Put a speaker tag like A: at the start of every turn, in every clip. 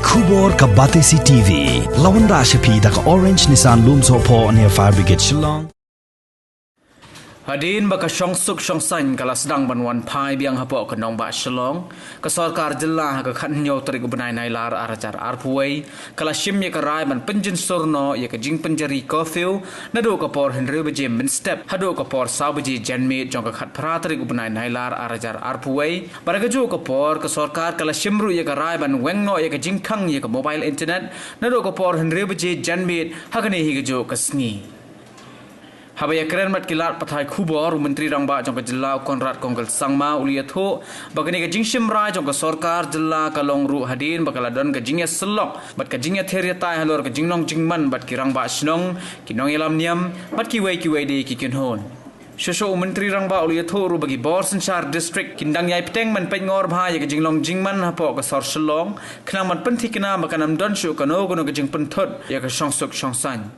A: Kubor ka Batesi TV. Lawan Rashapi da ka Orange Nissan Lumso po near Fire Brigade Shillong.
B: Hadin baka syongsuk syongsan kala sedang banwan pai biang hapo ke nong ba Shillong ke Sorkar jela ke khan nyo trik benai nai lar arajar arpuai kala shim ye ke rai ban Pynjynsur no ye ke jing penjari Curfew nado ke por Henry beje min step hado ke por sau beje janme jong ke khat pra trik benai nai lar arajar arpuai baraga jo ke por ke Sorkar kala shimru ye ke rai ban Weng no ye ke Jingkhang ye ke mobile internet nado ke por Henry beje janme hakane hi ke jo ke sni Habaya keren mat kilat pathai khubor menteri rangba jong ke jela konrad kongkel sangma uliatho bagani ke jingshim rai jong ke Sorkar jela kalong ru hadin bakala don ke jingya selok bat ke jingya theria tai halor ke jingnong jingman bat ki rangba snong kinong elam niam bat ki wei de ki kinhon Shosho menteri rangba uliatho ru bagi bor sensar district kindang yai peteng man pengor bha ye ke jinglong jingman hapo ke Sor Shillong khnang man penthikna makanam don shu kano gono ke jing penthot ye ke shongsuk shongsan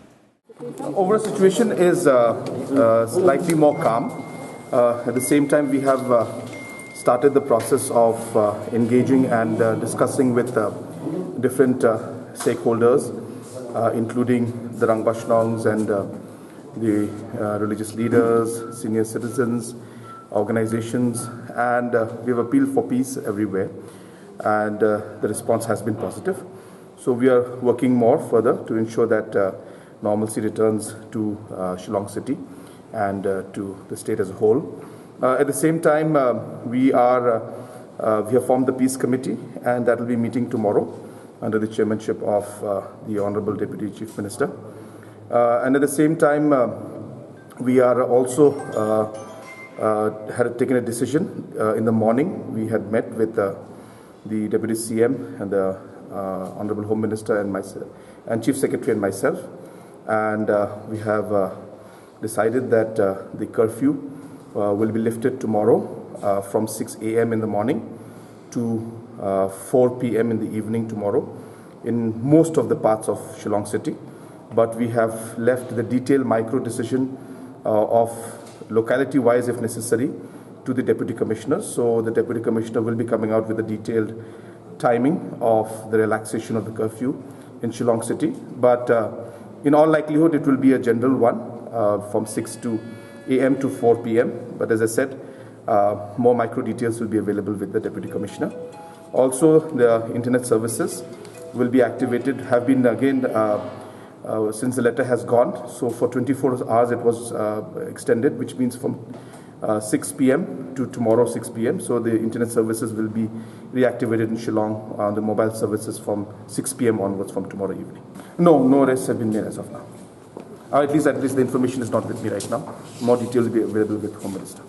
C: Overall situation is slightly more calm. At the same time, we have started the process of engaging and discussing with different stakeholders, including the Rangbashnongs and the religious leaders, senior citizens, organizations, and we have appealed for peace everywhere, and the response has been positive. So we are working more further to ensure that normalcy returns to Shillong city and to the state as a whole. At the same time, we have formed the peace committee, and that will be meeting tomorrow under the chairmanship of the Honorable Deputy Chief Minister. And at the same time, we are also had taken a decision in the morning. We had met with the Deputy CM and the Honorable Home Minister and myself, and Chief Secretary and myself. And we have decided that the curfew will be lifted tomorrow from 6 a.m. in the morning to 4 p.m. in the evening tomorrow in most of the parts of Shillong city. But we have left the detailed micro decision of locality-wise, if necessary, to the Deputy Commissioner. So the Deputy Commissioner will be coming out with a detailed timing of the relaxation of the curfew in Shillong city. But in all likelihood, it will be a general one from 6 a.m. to 4 p.m. But as I said, more micro details will be available with the Deputy Commissioner. Also, the internet services will be activated, have been again, since the letter has gone. So for 24 hours, it was extended, which means from 6 p.m. to tomorrow 6 p.m. So the internet services will be reactivated in Shillong, the mobile services from 6 p.m. onwards from tomorrow evening. No arrests have been made as of now. At least the information is not with me right now. More details will be available with Home Minister.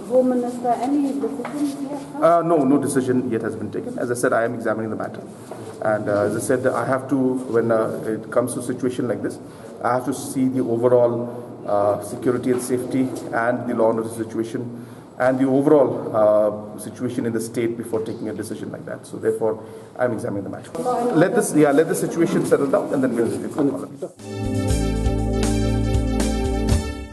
D: Home Minister, any decision yet?
C: No decision yet has been taken. As I said, I am examining the matter. And as I said, I have to, when it comes to a situation like this, I have to see the overall security and safety and the law and order situation and the overall situation in the state before taking a decision like that. So therefore, I'm examining the matter. Let the situation settle down, and then we'll review.